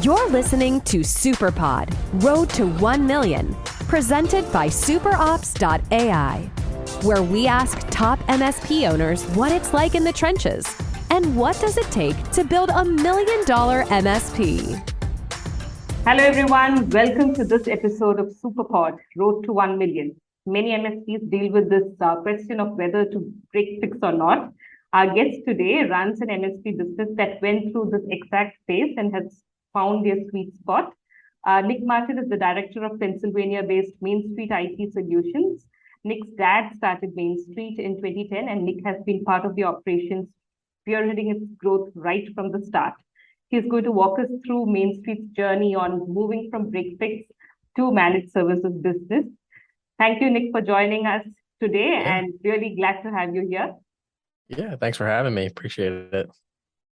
You're listening to SuperPod, Road to 1 Million, presented by SuperOps.ai, where we ask top MSP owners what it's like in the trenches and what does it take to build $1 million MSP. Hello everyone, welcome to this episode of SuperPod, Road to 1 Million. Many MSPs deal with this question of whether to break fix or not. Our guest today runs an MSP business that went through this exact phase and has found their sweet spot. Nick Martin is the director of Pennsylvania-based Mainstreet IT Solutions. Nick's dad started Mainstreet in 2010, and Nick has been part of the operations, spearheading its growth right from the start. He's going to walk us through Mainstreet's journey on moving from break-fix to managed services business. Thank you, Nick, for joining us today, and really glad to have you here. Yeah, thanks for having me. Appreciate it.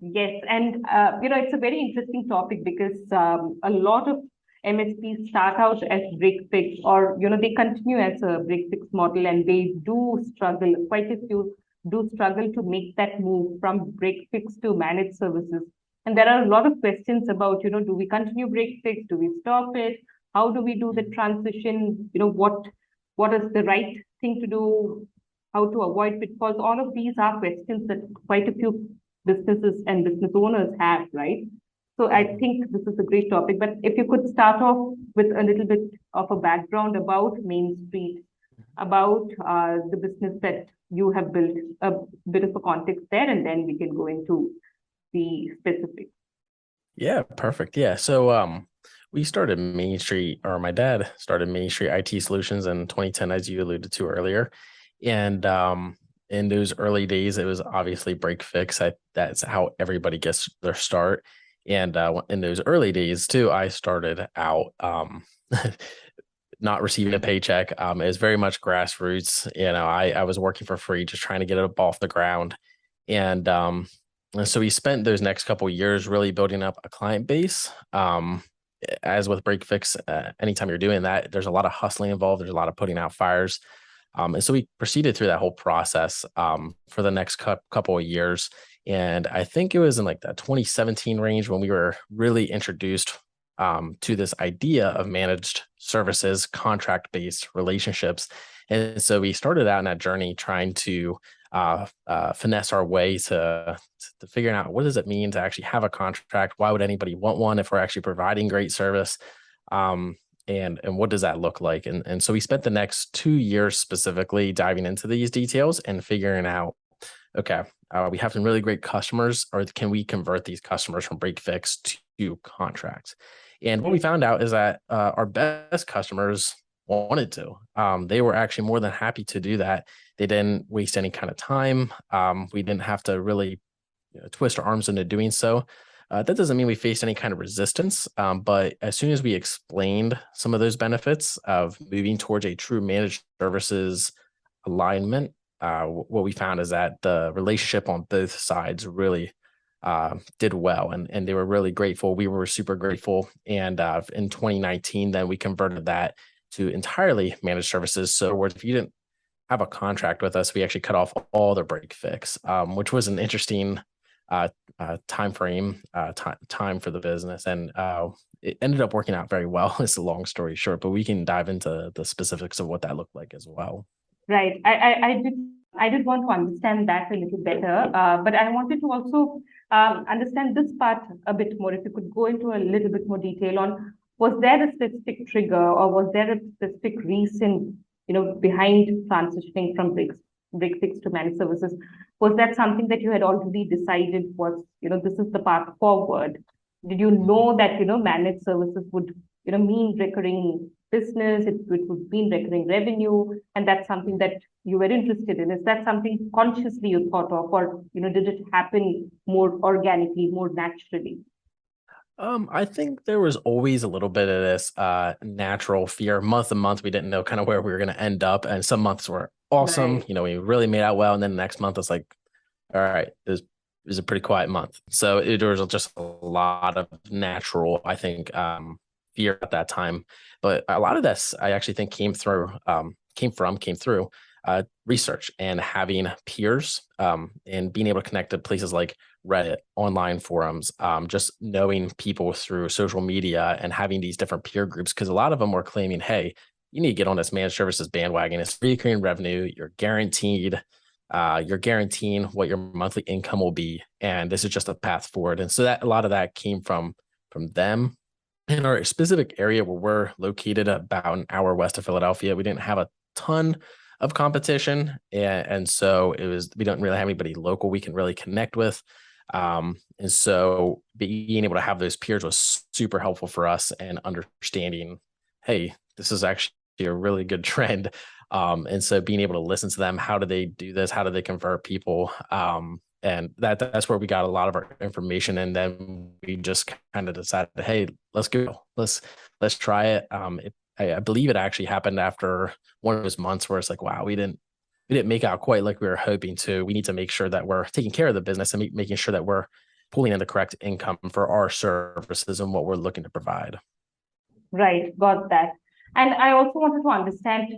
Yes, and it's a very interesting topic because a lot of MSPs start out as break-fix, or they continue as a break-fix model, and they do struggle. Quite a few do struggle to make that move from break-fix to managed services. And there are a lot of questions about, do we continue break-fix? Do we stop it? How do we do the transition? What is the right thing to do? How to avoid pitfalls? All of these are questions that quite a few businesses and business owners have, right? So I think this is a great topic. But if you could start off with a little bit of a background about Mainstreet, about the business that you have built, a bit of a context there, and then we can go into the specifics. Yeah, perfect. Yeah. So we started Mainstreet, or my dad started Mainstreet IT Solutions in 2010, as you alluded to earlier. And in those early days, it was obviously break fix. That's how everybody gets their start. And in those early days too, I started out not receiving a paycheck. It was very much grassroots. I was working for free, just trying to get it up off the ground. And so we spent those next couple of years really building up a client base. As with break fix, anytime you're doing that, there's a lot of hustling involved. There's a lot of putting out fires. And so we proceeded through that whole process for the next couple of years. And I think it was in like the 2017 range when we were really introduced to this idea of managed services, contract-based relationships. And so we started out in that journey trying to finesse our way to figuring out what does it mean to actually have a contract? Why would anybody want one if we're actually providing great service? And what does that look like? And so we spent the next 2 years specifically diving into these details and figuring out, okay, we have some really great customers, or can we convert these customers from break fix to contracts? And what we found out is that our best customers wanted to. They were actually more than happy to do that. They didn't waste any kind of time. We didn't have to really twist our arms into doing so. That doesn't mean we faced any kind of resistance, but as soon as we explained some of those benefits of moving towards a true managed services alignment, what we found is that the relationship on both sides really did well, and they were really grateful. We were super grateful. And in 2019, then we converted that to entirely managed services. So if you didn't have a contract with us, we actually cut off all the break fix, which was an interesting time frame, time for the business, and it ended up working out very well. It's a long story short, but we can dive into the specifics of what that looked like as well. Right. I did want to understand that a little better, but I wanted to also understand this part a bit more. If you could go into a little bit more detail on, was there a specific trigger, or was there a specific reason, behind transitioning from break fix to managed services? Was that something that you had already decided was, this is the path forward? Did you know that, managed services would, mean recurring business, it would mean recurring revenue, and that's something that you were interested in? Is that something consciously you thought of, or, did it happen more organically, more naturally? I think there was always a little bit of this natural fear. Month to month, we didn't know kind of where we were going to end up. And some months were awesome. Right. We really made out well. And then the next month, it's like, all right, it was a pretty quiet month. So there was just a lot of natural, I think, fear at that time. But a lot of this, I actually think, came through research and having peers and being able to connect to places like Reddit, online forums, just knowing people through social media and having these different peer groups, because a lot of them were claiming, hey, you need to get on this managed services bandwagon. It's recurring revenue. You're guaranteeing what your monthly income will be. And this is just a path forward. And so that a lot of that came from them. In our specific area where we're located about an hour west of Philadelphia, we didn't have a ton of competition. And so we don't really have anybody local we can really connect with. And so being able to have those peers was super helpful for us, and understanding, hey, this is actually a really good trend. And so being able to listen to them, how do they do this? How do they convert people? And that's where we got a lot of our information. And then we just kind of decided, hey, let's go. Let's try it. I believe it actually happened after one of those months where it's like, wow, we didn't make out quite like we were hoping to. We need to make sure that we're taking care of the business and making sure that we're pulling in the correct income for our services and what we're looking to provide. Right, got that. And I also wanted to understand,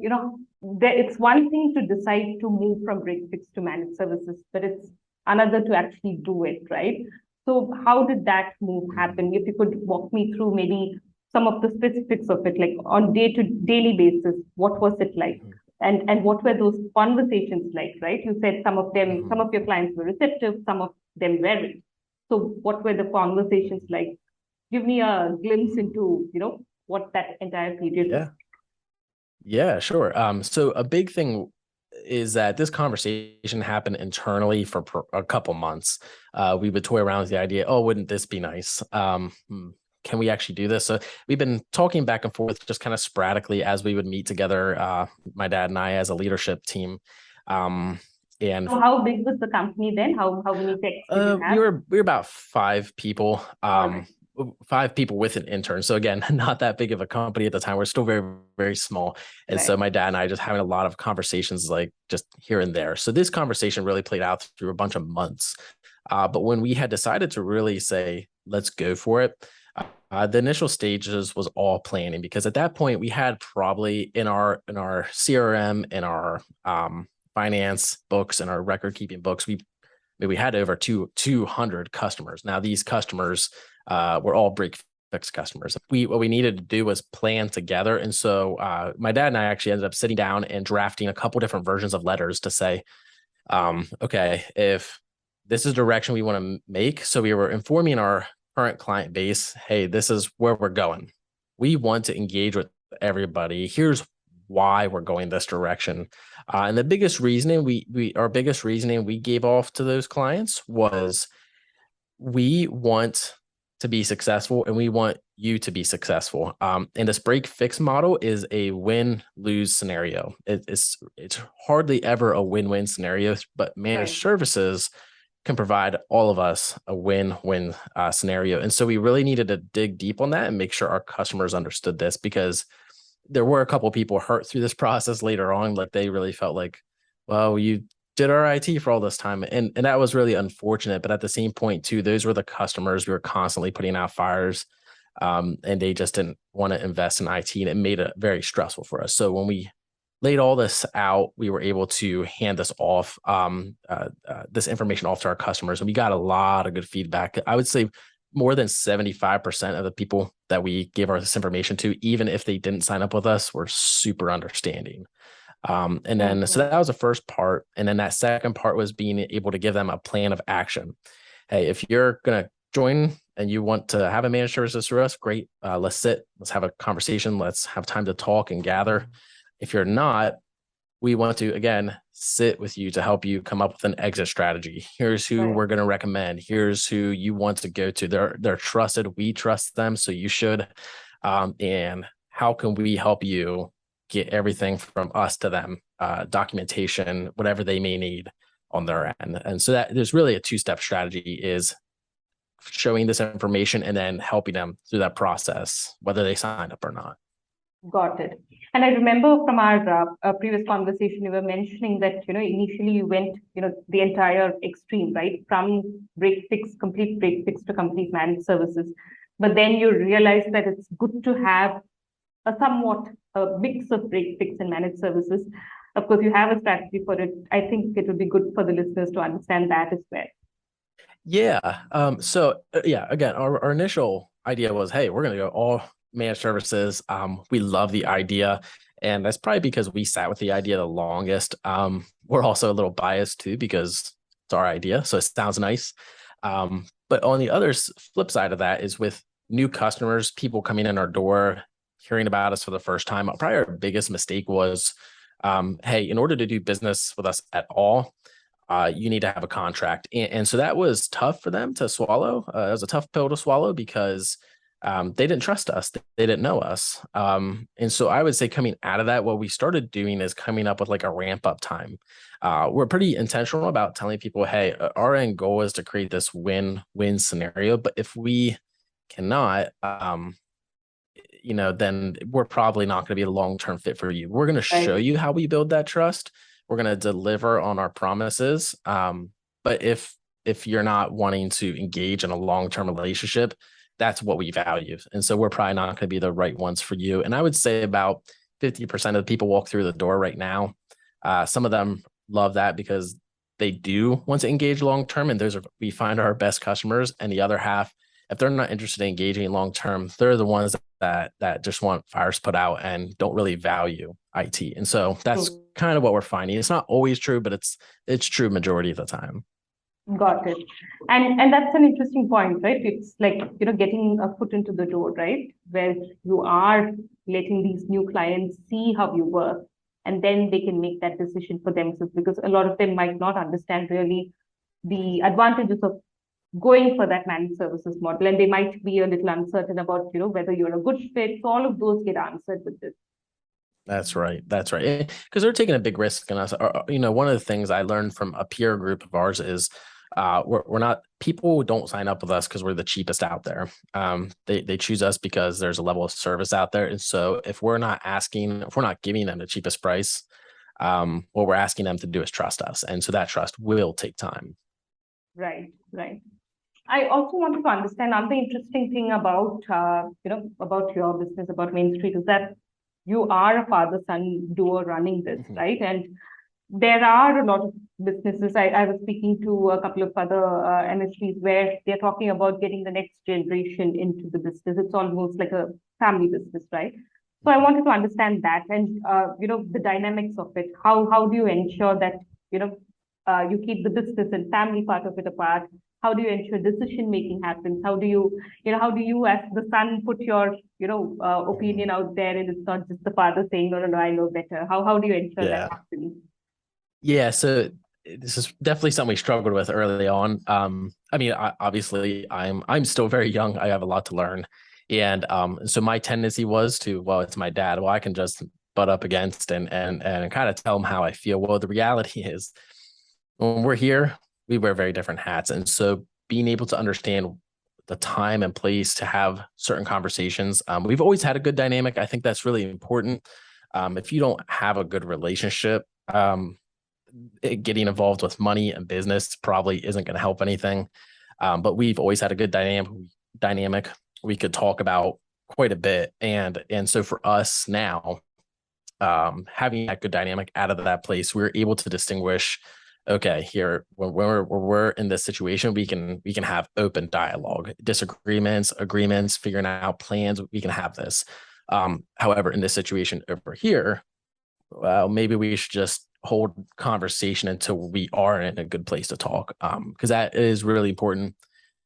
it's one thing to decide to move from break fix to managed services, but it's another to actually do it, right? So how did that move happen? If you could walk me through maybe some of the specifics of it, like on daily basis, what was it like? And what were those conversations like, right? You said some of your clients were receptive, some of them weren't. So what were the conversations like? Give me a glimpse into, what that entire period was. Yeah, sure. So a big thing is that this conversation happened internally for a couple months. We would toy around with the idea, oh, wouldn't this be nice? Can we actually do this? So we've been talking back and forth just kind of sporadically as we would meet together, my dad and I as a leadership team. And so how big was the company then? How many techs did you have? We were about 5 people. 5 people with an intern. So again, not that big of a company at the time. We're still very, very small. And so my dad and I just having a lot of conversations like just here and there. So this conversation really played out through a bunch of months. But when we had decided to really say, let's go for it, the initial stages was all planning, because at that point we had probably in our CRM, in our finance books, and our record keeping books, we had over 200 customers. Now these customers were all break fix customers. What we needed to do was plan together. And so my dad and I actually ended up sitting down and drafting a couple different versions of letters to say, okay, if this is the direction we want to make. So we were informing our current client base, hey, this is where we're going. We want to engage with everybody. Here's why we're going this direction. And the biggest reasoning we gave off to those clients was, we want to be successful and we want you to be successful. And this break fix model is a win-lose scenario. It's hardly ever a win-win scenario, but managed services can provide all of us a win-win scenario. And so we really needed to dig deep on that and make sure our customers understood this, because there were a couple of people hurt through this process later on. Like they really felt like, well, you did our IT for all this time. And that was really unfortunate. But at the same point too, those were the customers we were constantly putting out fires. And they just didn't want to invest in IT, and it made it very stressful for us. So when we laid all this out, we were able to hand this off, this information off to our customers. And we got a lot of good feedback. I would say more than 75% of the people that we gave this information to, even if they didn't sign up with us, were super understanding. And then, so that was the first part. And then that second part was being able to give them a plan of action. Hey, if you're going to join and you want to have a managed services through us, great. Let's sit, let's have a conversation. Let's have time to talk and gather. If you're not, we want to, again, sit with you to help you come up with an exit strategy. Here's who we're going to recommend. Here's who you want to go to. They're trusted. We trust them. So you should. And how can we help you get everything from us to them, documentation, whatever they may need on their end. And so that there's really a 2-step strategy, is showing this information and then helping them through that process, whether they sign up or not. Got it. And I remember from our previous conversation, you were mentioning that, initially you went, the entire extreme, right? From complete break fix to complete managed services. But then you realized that it's good to have a mix of break fix and managed services. Of course, you have a strategy for it. I think it would be good for the listeners to understand that as well. Yeah. Yeah, again, our initial idea was, hey, we're going to go all managed services. We love the idea. And that's probably because we sat with the idea the longest. We're also a little biased too, because it's our idea. So it sounds nice. But on the flip side of that is with new customers, people coming in our door, hearing about us for the first time. Probably our biggest mistake was, hey, in order to do business with us at all, you need to have a contract. And so that was tough for them to swallow. It was a tough pill to swallow because they didn't trust us. They didn't know us. And so I would say coming out of that, what we started doing is coming up with like a ramp up time. We're pretty intentional about telling people, hey, our end goal is to create this win-win scenario. But if we cannot, then we're probably not going to be a long-term fit for you. We're going to show you how we build that trust. We're going to deliver on our promises. But if you're not wanting to engage in a long-term relationship, that's what we value. And so we're probably not going to be the right ones for you. And I would say about 50% of the people walk through the door right now. Some of them love that because they do want to engage long-term, and we find our best customers. And the other half, if they're not interested in engaging long-term, they're the ones that just want fires put out and don't really value IT. And so that's kind of what we're finding. It's not always true, but it's true majority of the time. Got it. And that's an interesting point, right? It's like, getting a foot into the door, right? Where you are letting these new clients see how you work, and then they can make that decision for themselves, because a lot of them might not understand really the advantages of going for that managed services model, and they might be a little uncertain about, whether you're a good fit. So all of those get answered with this. That's right. That's right. Because they're taking a big risk in us. One of the things I learned from a peer group of ours is we're not, people don't sign up with us because we're the cheapest out there. They choose us because there's a level of service out there. And so if we're not giving them the cheapest price, what we're asking them to do is trust us. And so that trust will take time. Right, right. I also wanted to understand another interesting thing about, about your business, about MainStreet, is that you are a father-son duo running this, right? And there are a lot of businesses. I was speaking to a couple of other MSPs where they're talking about getting the next generation into the business. It's almost like a family business, right? So I wanted to understand that, and the dynamics of it. How do you ensure that you keep the business and family part of it apart? How do you ensure decision making happens? How do you as the son put your opinion out there, and it's not just the father saying no, I know better? How do you ensure that happens? Yeah, so this is definitely something we struggled with early on. Obviously, I'm still very young. I have a lot to learn, and so my tendency was to, well, it's my dad. Well, I can just butt up against and kind of tell him how I feel. Well, the reality is, when we're here, we wear very different hats, and so being able to understand the time and place to have certain conversations. We've always had a good dynamic. I think that's really important. If you don't have a good relationship, getting involved with money and business probably isn't going to help anything. But we've always had a good dynamic. We could talk about quite a bit. And so for us now, having that good dynamic out of that place, we're able to distinguish, okay, here, when we're in this situation, we can have open dialogue, disagreements, agreements, figuring out plans. We can have this. However, in this situation over here, well, maybe we should just hold conversation until we are in a good place to talk. Because that is really important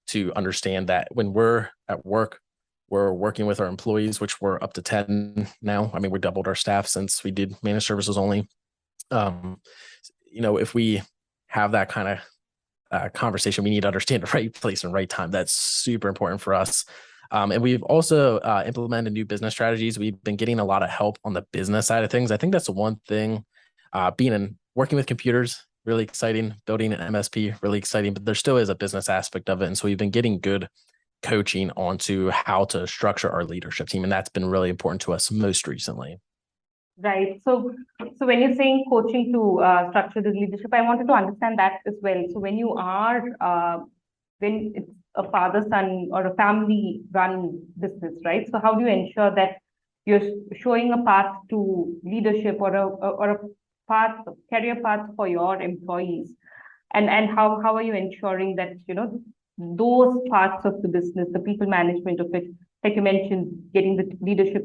to understand, that when we're at work, we're working with our employees, which we're up to 10 now. I mean, we doubled our staff since we did managed services only. If we have that kind of conversation, we need to understand the right place and right time. That's super important for us. And we've also implemented new business strategies. We've been getting a lot of help on the business side of things. I think that's the one thing, working with computers, really exciting, building an MSP, really exciting, but there still is a business aspect of it. And so we've been getting good coaching onto how to structure our leadership team. And that's been really important to us most recently. Right. So when you're saying coaching to structure the leadership, I wanted to understand that as well. So when you are, when it's a father-son or a family-run business, right? So how do you ensure that you're showing a path to leadership, or a career path for your employees? And how are you ensuring that, those parts of the business, the people management of it, like you mentioned, getting the leadership,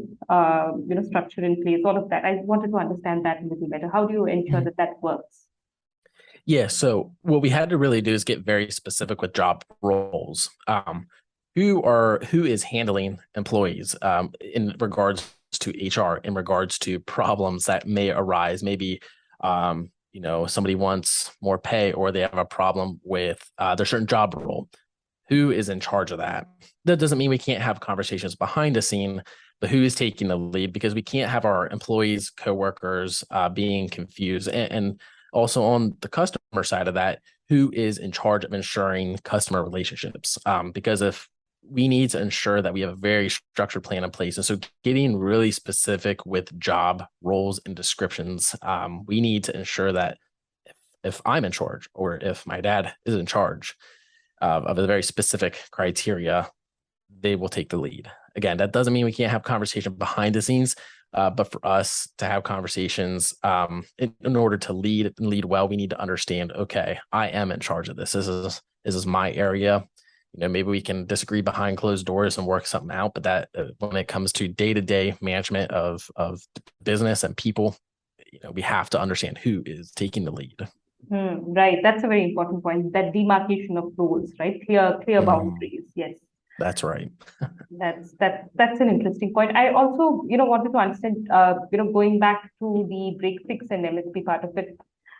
structure in place, all of that. I wanted to understand that a little better. How do you ensure that that works? Yeah. So what we had to really do is get very specific with job roles. Who is handling employees in regards to HR, in regards to problems that may arise? Maybe somebody wants more pay, or they have a problem with their certain job role. Who is in charge of that? That doesn't mean we can't have conversations behind the scene, but who is taking the lead? Because we can't have our employees, coworkers being confused. And also on the customer side of that, who is in charge of ensuring customer relationships? Because if we need to ensure that we have a very structured plan in place. And so getting really specific with job roles and descriptions, we need to ensure that if I'm in charge, or if my dad is in charge of a very specific criteria, they will take the lead. Again, that doesn't mean we can't have conversation behind the scenes, but for us to have conversations in order to lead well, we need to understand, okay, I am in charge of this. This is my area. Maybe we can disagree behind closed doors and work something out, but that when it comes to day-to-day management of business and people, we have to understand who is taking the lead. Right. That's a very important point. That demarcation of roles, right? Clear boundaries. Yes. That's right. That's an interesting point. I also, wanted to understand, going back to the break fix and MSP part of it,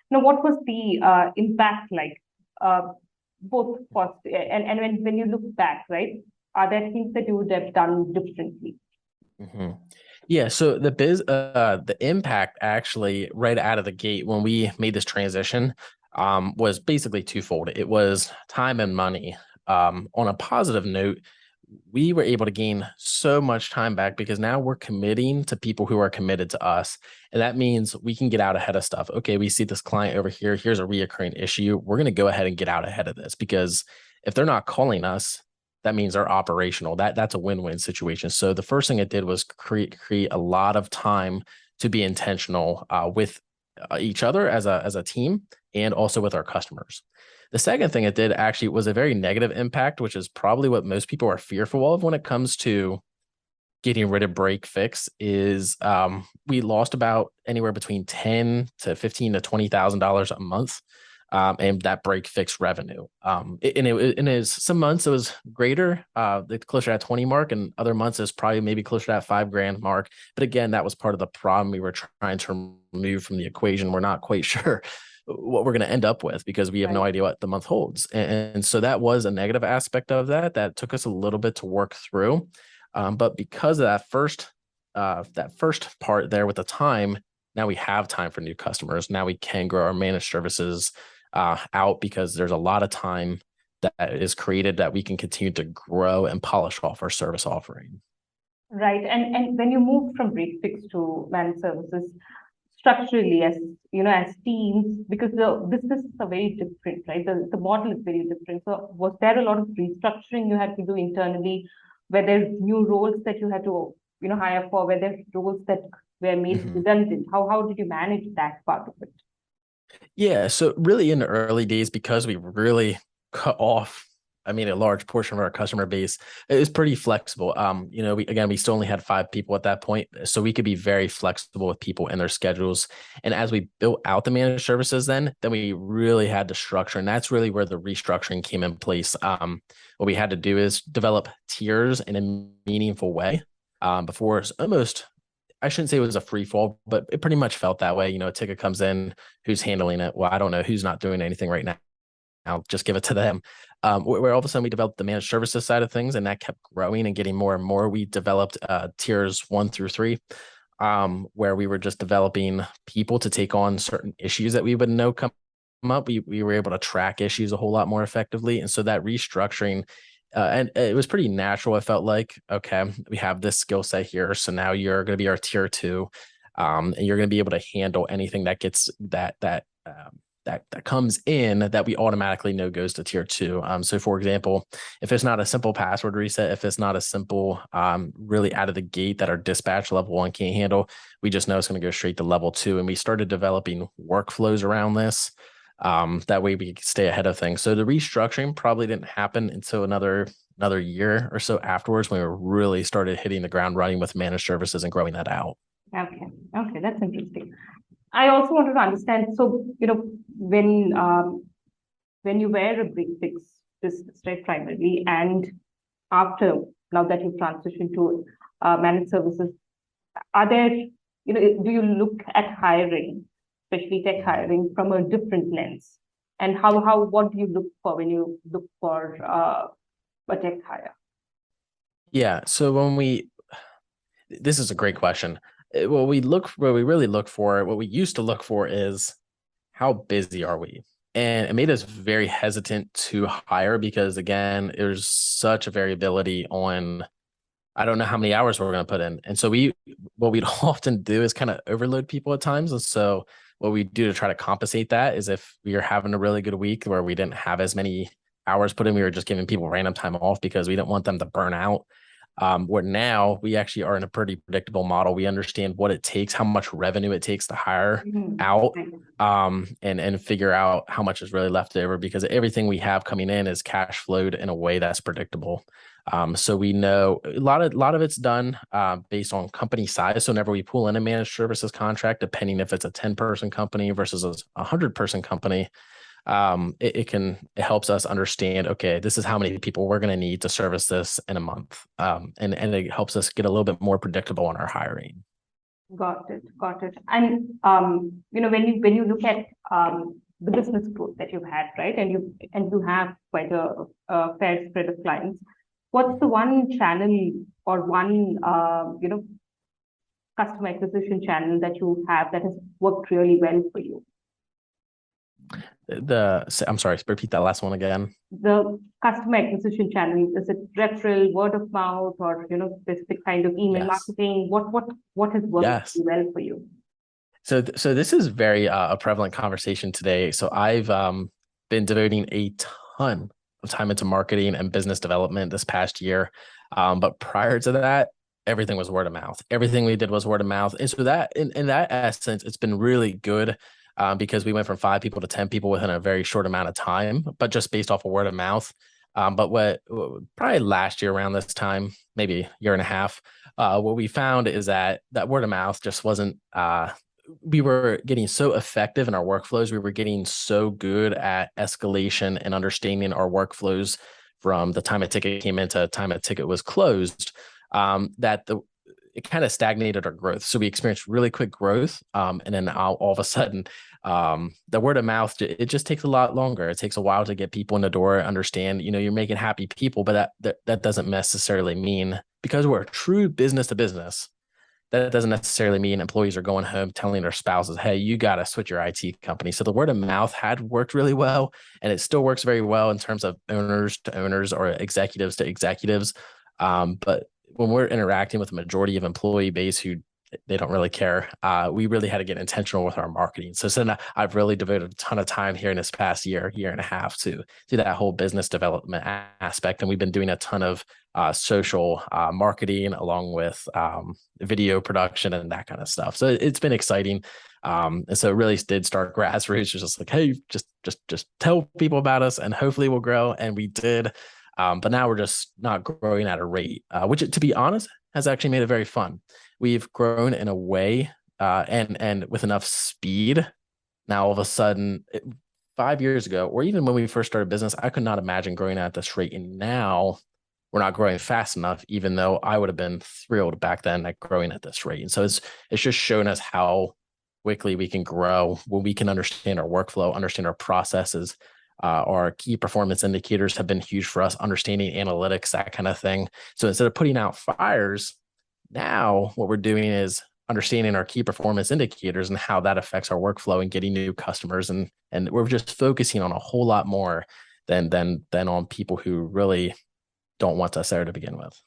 what was the impact like, both cost and when you look back, right? Are there things that you would have done differently? Mm-hmm. Yeah, so the impact actually right out of the gate when we made this transition was basically twofold. It was time and money. On a positive note, we were able to gain so much time back because now we're committing to people who are committed to us. And that means we can get out ahead of stuff. Okay, we see this client over here. Here's a reoccurring issue. We're going to go ahead and get out ahead of this, because if they're not calling us, that means they're operational. That's a win-win situation. So the first thing it did was create a lot of time to be intentional with each other as a team, and also with our customers. The second thing it did actually was a very negative impact, which is probably what most people are fearful of when it comes to getting rid of break fix, is we lost about anywhere between $10 to $15 to $20,000 a month. And that break fix revenue. Some months it was greater, closer to that 20 mark, and other months is probably maybe closer to that $5,000 mark. But again, that was part of the problem we were trying to remove from the equation. We're not quite sure what we're going to end up with, because we have no idea what the month holds. And so that was a negative aspect of that took us a little bit to work through. But because of that first part there with the time, now we have time for new customers. Now we can grow our managed services out, because there's a lot of time that is created that we can continue to grow and polish off our service offering. Right. And when you move from break fix to managed services, structurally, as teams, because the businesses are very different, right? The model is very different. So was there a lot of restructuring you had to do internally? Were there new roles that you had to, hire for? Were there roles that were made redundant? How did you manage that part of it? Yeah, so really in the early days, because we really cut off, a large portion of our customer base, it was pretty flexible. We still only had 5 people at that point, so we could be very flexible with people and their schedules. And as we built out the managed services, then we really had to structure, and that's really where the restructuring came in place. What we had to do is develop tiers in a meaningful way. Before it's almost, I shouldn't say it was a free fall, but it pretty much felt that way. A ticket comes in, who's handling it? Well, I don't know who's not doing anything right now. I'll just give it to them. Where all of a sudden we developed the managed services side of things, and that kept growing and getting more and more. We developed tiers 1 through 3, where we were just developing people to take on certain issues that we would know come up. We were able to track issues a whole lot more effectively. And so that restructuring, and it was pretty natural. It felt like, okay, we have this skill set here, so now you're going to be our tier 2, and you're going to be able to handle anything that gets that comes in that we automatically know goes to tier 2. So for example, if it's not a simple password reset, if it's not a simple, really out of the gate that our dispatch level 1 can't handle, we just know it's going to go straight to level 2. And we started developing workflows around this. That way we could stay ahead of things. So the restructuring probably didn't happen until another year or so afterwards, when we really started hitting the ground running with managed services and growing that out. Okay. Okay, that's interesting. I also wanted to understand. So, when you were a break fix business, right, primarily, and after, now that you've transitioned to managed services, are there, do you look at hiring, especially tech hiring, from a different lens? And what do you look for when you look for a tech hire? Yeah. So this is a great question. What we really look for, what we used to look for is how busy are we? And it made us very hesitant to hire because, again, there's such a variability on, I don't know how many hours we're going to put in. And so what we'd often do is kind of overload people at times. And so what we do to try to compensate that is, if we are having a really good week where we didn't have as many hours put in, we were just giving people random time off because we didn't want them to burn out. Where now we actually are in a pretty predictable model. We understand what it takes, how much revenue it takes to hire out, and figure out how much is really left over, because everything we have coming in is cash flowed in a way that's predictable. So we know a lot of it's done based on company size. So whenever we pull in a managed services contract, depending if it's a 10-person company versus a 100-person company, it helps us understand, okay, this is how many people we're going to need to service this in a month. And it helps us get a little bit more predictable on our hiring. Got it. Got it. And when you look at the business growth that you've had, right, and you have quite a fair spread of clients, what's the one channel or one customer acquisition channel that you have that has worked really well for you? I'm sorry, repeat that last one again. The customer acquisition channel, is it referral, word of mouth, or specific kind of email marketing? What has worked well for you? So this is very a prevalent conversation today. So I've been devoting a ton of time into marketing and business development this past year. But prior to that, everything was word of mouth. Everything we did was word of mouth. And so that in that essence, it's been really good. Because we went from 5 people to 10 people within a very short amount of time, but just based off of word of mouth. But what probably last year around this time, maybe a year and a half, what we found is that word of mouth just wasn't, we were getting so effective in our workflows. We were getting so good at escalation and understanding our workflows from the time a ticket came in to the time a ticket was closed, that it kind of stagnated our growth. So we experienced really quick growth. And then all of a sudden, the word of mouth, it just takes a lot longer. It takes a while to get people in the door, understand, you're making happy people, but that doesn't necessarily mean, because we're a true business to business, that doesn't necessarily mean employees are going home telling their spouses, hey, you got to switch your IT company. So the word of mouth had worked really well, and it still works very well in terms of owners to owners or executives to executives. But when we're interacting with a majority of employee base who they don't really care, we really had to get intentional with our marketing. So then I've really devoted a ton of time here in this past year and a half to that whole business development aspect. And we've been doing a ton of social marketing along with video production and that kind of stuff. So it's been exciting. And so it really did start grassroots, just like, hey, just tell people about us and hopefully we'll grow. And we did. But now we're just not growing at a rate, which, to be honest, has actually made it very fun. We've grown in a way and with enough speed. Now, all of a sudden, 5 years ago, or even when we first started business, I could not imagine growing at this rate. And now we're not growing fast enough, even though I would have been thrilled back then at growing at this rate. And so it's just shown us how quickly we can grow when we can understand our workflow, understand our processes. Our key performance indicators have been huge for us, understanding analytics, that kind of thing. So instead of putting out fires, now what we're doing is understanding our key performance indicators and how that affects our workflow and getting new customers. And we're just focusing on a whole lot more than on people who really don't want us there to begin with.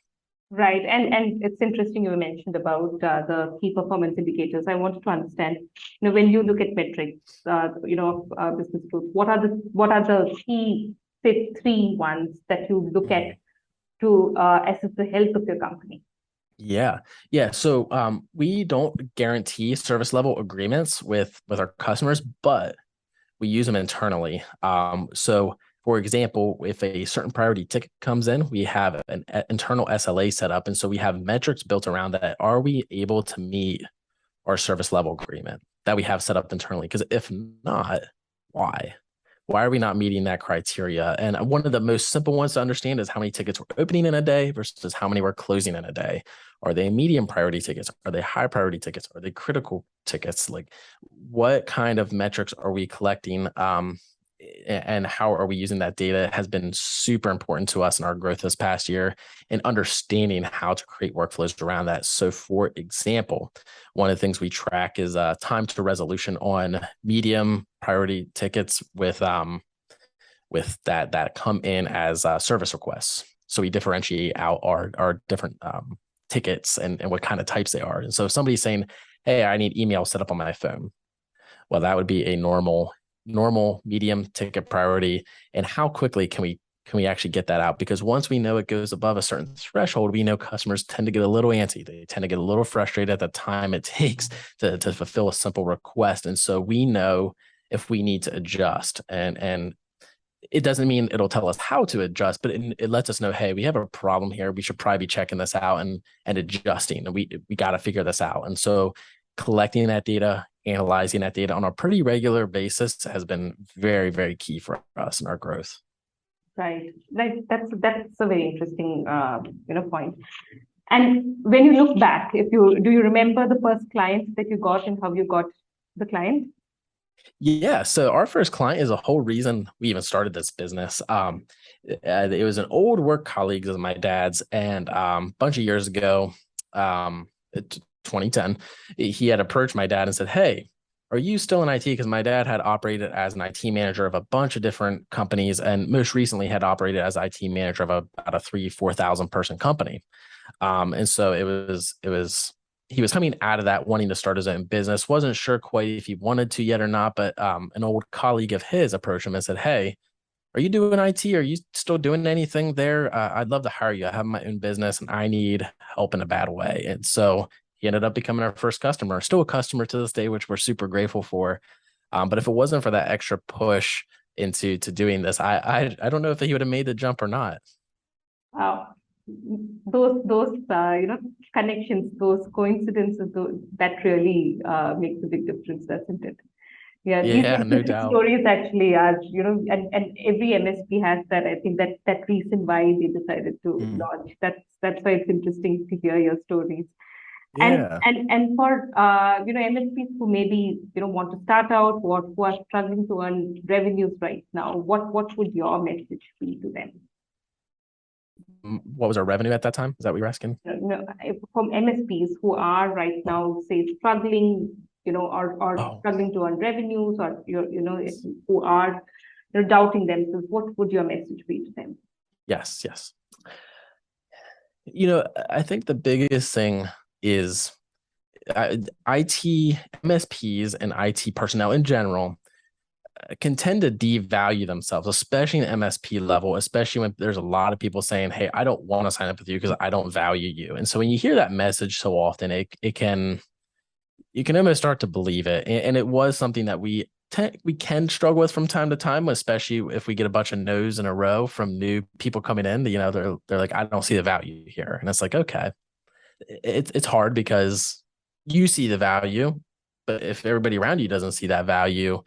Right. And it's interesting you mentioned about the key performance indicators. I wanted to understand, when you look at metrics, business growth, what are the key, say, 3 ones that you look at to assess the health of your company? Yeah. So we don't guarantee service level agreements with our customers, but we use them internally. So for example, if a certain priority ticket comes in, we have an internal SLA set up. And so we have metrics built around that. Are we able to meet our service level agreement that we have set up internally? Because if not, why? Why are we not meeting that criteria? And one of the most simple ones to understand is how many tickets we're opening in a day versus how many we're closing in a day. Are they medium priority tickets? Are they high priority tickets? Are they critical tickets? Like, what kind of metrics are we collecting? And how are we using that data has been super important to us in our growth this past year, and understanding how to create workflows around that. So for example, one of the things we track is time to resolution on medium priority tickets with that come in as service requests. So we differentiate out our different tickets and what kind of types they are. And so if somebody's saying, hey, I need email set up on my phone, well, that would be a normal medium ticket priority. And how quickly can we actually get that out? Because once we know it goes above a certain threshold, we know customers tend to get a little antsy. They tend to get a little frustrated at the time it takes to fulfill a simple request. And so we know if we need to adjust, and it doesn't mean it'll tell us how to adjust, but it lets us know, hey, we have a problem here. We should probably be checking this out and adjusting. And we got to figure this out. And so collecting that data, analyzing that data on a pretty regular basis has been very, very key for us in our growth. Right. That's a very interesting point. And when you look back, do you remember the first client that you got and how you got the client? Yeah. So our first client is a whole reason we even started this business. It was an old work colleague of my dad's, and a bunch of years ago, 2010, he had approached my dad and said, hey, are you still in IT? Because my dad had operated as an IT manager of a bunch of different companies, and most recently had operated as IT manager of about a 4,000 person company. And so he was coming out of that wanting to start his own business. Wasn't sure quite if he wanted to yet or not, but an old colleague of his approached him and said, hey, are you doing IT? Are you still doing anything there? I'd love to hire you. I have my own business and I need help in a bad way. And so he ended up becoming our first customer, still a customer to this day, which we're super grateful for. But if it wasn't for that extra push into doing this, I don't know if he would have made the jump or not. Wow. Those connections, those coincidences, that really makes a big difference, doesn't it? Yeah, Yeah, no these doubt. stories actually are, and every MSP has that. I think that reason why they decided to launch. That's why it's interesting to hear your stories. Yeah. And for MSPs who maybe want to start out, who are struggling to earn revenues right now, what would your message be to them? What was our revenue at that time? Is that what you're asking? No, from MSPs who are right now, say, struggling, or struggling to earn revenues, or who are doubting themselves, what would your message be to them? Yes. I think the biggest thing is IT MSPs and IT personnel in general can tend to devalue themselves, especially in the MSP level, especially when there's a lot of people saying, hey, I don't want to sign up with you because I don't value you. And so when you hear that message so often, you can almost start to believe it. And it was something that we can struggle with from time to time, especially if we get a bunch of no's in a row from new people coming in. They're like, I don't see the value here. And it's like, okay, it's hard because you see the value, but if everybody around you doesn't see that value,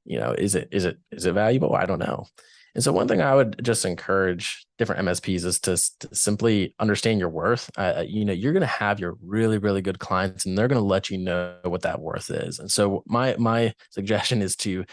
is it valuable? I don't know. And so one thing I would just encourage different MSPs is to simply understand your worth. You're going to have your really, really good clients, and they're going to let you know what that worth is. And so my suggestion is to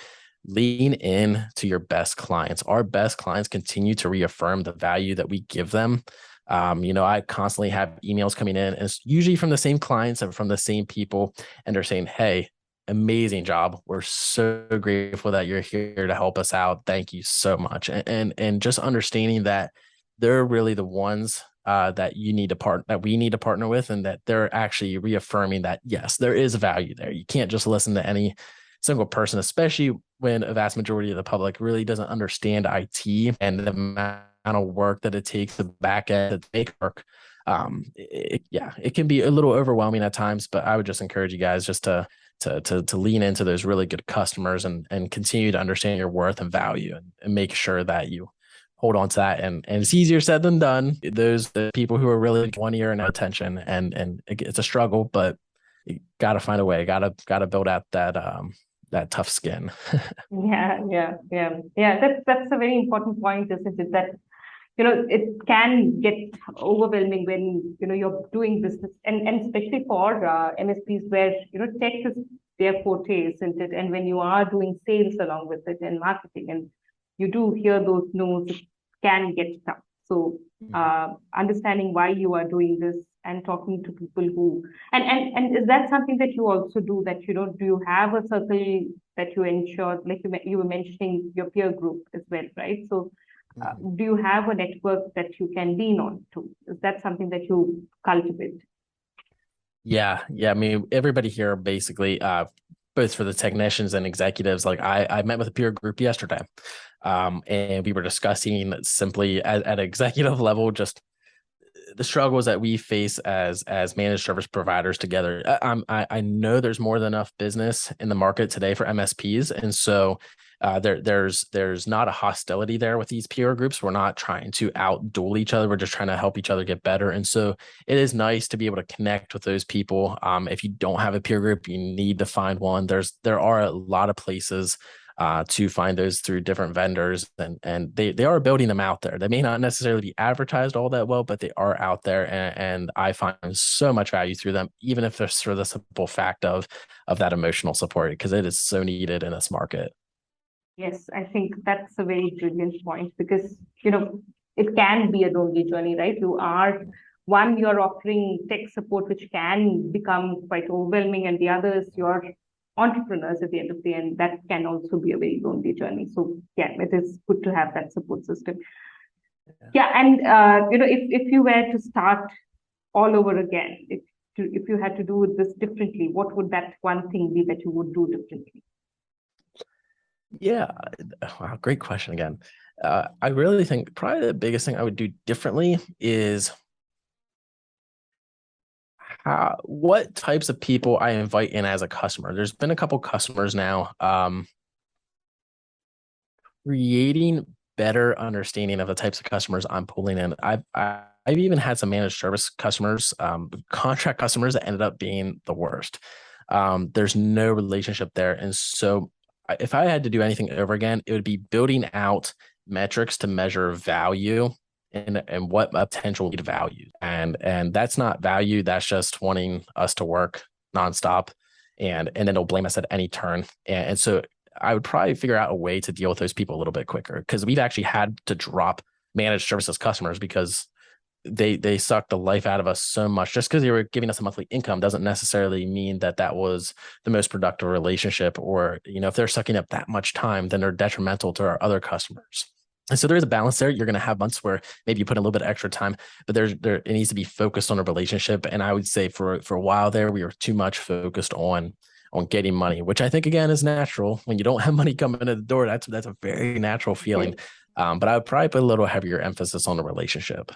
lean in to your best clients. Our best clients continue to reaffirm the value that we give them. I constantly have emails coming in, and it's usually from the same clients and from the same people, and they're saying, hey, amazing job. We're so grateful that you're here to help us out. Thank you so much. And just understanding that they're really the ones that we need to partner with, and that they're actually reaffirming that, yes, there is value there. You can't just listen to any single person, especially when a vast majority of the public really doesn't understand IT and the amount of work that it takes to back end to make work. It can be a little overwhelming at times, but I would just encourage you guys just to to lean into those really good customers and continue to understand your worth and value and make sure that you hold on to that. And it's easier said than done. Those the people who are really 1 year and attention, and it's a struggle, but you got to find a way. Got to build out that tough skin. Yeah. That's a very important point, isn't it? That it can get overwhelming when you're doing business, and especially for MSPs where tech is their forte, isn't it? And when you are doing sales along with it and marketing, and you do hear those no's, it can get tough. So understanding why you are doing this and talking to people who and is that something that you also do? That do you have a circle that you ensure, like you were mentioning your peer group as well, right? So do you have a network that you can lean on to? Is that something that you cultivate? Yeah. I mean, everybody here basically, both for the technicians and executives, like I met with a peer group yesterday, and we were discussing simply at executive level just the struggles that we face as managed service providers together. I know there's more than enough business in the market today for MSPs, and so there's not a hostility there with these peer groups. We're not trying to outduel each other. We're just trying to help each other get better. And so it is nice to be able to connect with those people. If you don't have a peer group, you need to find one. There are a lot of places to find those through different vendors, and they are building them out there. They may not necessarily be advertised all that well, but they are out there, and I find so much value through them, even if it's for the simple fact of that emotional support, because it is so needed in this market. Yes, I think that's a very brilliant point, because it can be a lonely journey, right? You're offering tech support, which can become quite overwhelming, and the other is you're entrepreneurs at the end of the day, and that can also be a very lonely journey. So yeah, it is good to have that support system. Yeah, and if you were to start all over again, if you had to do this differently, what would that one thing be that you would do differently? Yeah, wow, great question again. I really think probably the biggest thing I would do differently is what types of people I invite in as a customer. There's been a couple customers now, creating better understanding of the types of customers I'm pulling in. I've even had some managed service customers, contract customers that ended up being the worst. There's no relationship there, and so if I had to do anything over again, it would be building out metrics to measure value and what potential lead value. And that's not value. That's just wanting us to work nonstop. And then they'll blame us at any turn. And so I would probably figure out a way to deal with those people a little bit quicker, because we've actually had to drop managed services customers because they sucked the life out of us so much. Just because they were giving us a monthly income doesn't necessarily mean that was the most productive relationship. Or, if they're sucking up that much time, then they're detrimental to our other customers. And so there's a balance there. You're going to have months where maybe you put in a little bit of extra time, but it needs to be focused on a relationship. And I would say for a while there, we were too much focused on getting money, which I think again is natural. When you don't have money coming in the door, that's a very natural feeling. But I would probably put a little heavier emphasis on the relationship.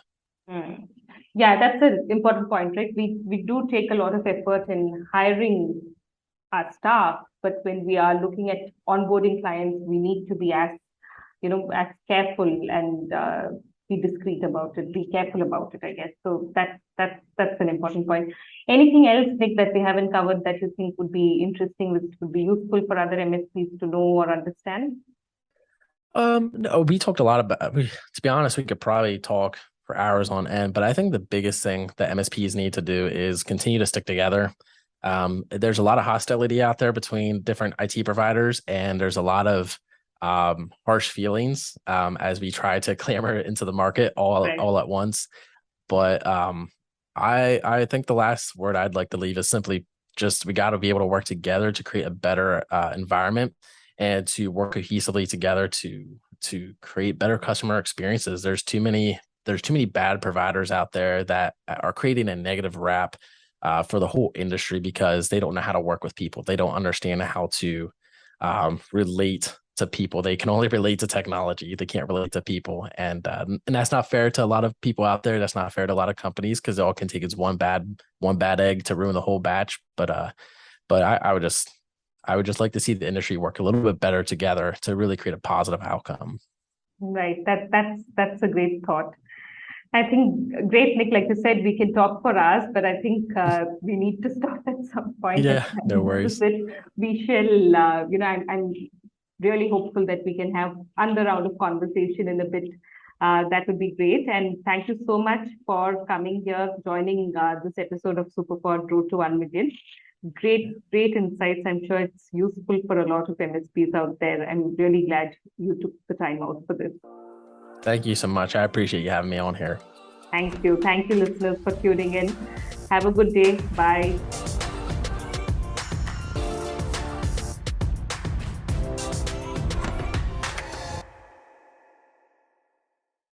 Yeah, that's an important point, right? We do take a lot of effort in hiring our staff, but when we are looking at onboarding clients, we need to be as careful and be discreet about it, be careful about it, I guess. So that's an important point. Anything else, Nick, that we haven't covered that you think would be interesting, which would be useful for other MSPs to know or understand? No, we talked a lot about, to be honest, we could probably talk for hours on end, but I think the biggest thing that MSPs need to do is continue to stick together. There's a lot of hostility out there between different IT providers, and there's a lot of harsh feelings as we try to clamor into the market all at once. But I think the last word I'd like to leave is simply just we got to be able to work together to create a better environment and to work cohesively together to create better customer experiences. There's too many bad providers out there that are creating a negative rap for the whole industry because they don't know how to work with people. They don't understand how to relate to people. They can only relate to technology. They can't relate to people. And that's not fair to a lot of people out there. That's not fair to a lot of companies, because all it can take is one bad egg to ruin the whole batch. But but I would just like to see the industry work a little bit better together to really create a positive outcome. Right. That's a great thought. I think great, Nick. Like you said, we can talk for hours, but I think we need to stop at some point. Yeah, no worries. We shall, I'm really hopeful that we can have another round of conversation in a bit. That would be great. And thank you so much for coming here, joining this episode of Superpod Road to 1 Million. Great insights. I'm sure it's useful for a lot of MSPs out there. I'm really glad you took the time out for this. Thank you so much. I appreciate you having me on here. Thank you. Thank you, listeners, for tuning in. Have a good day. Bye.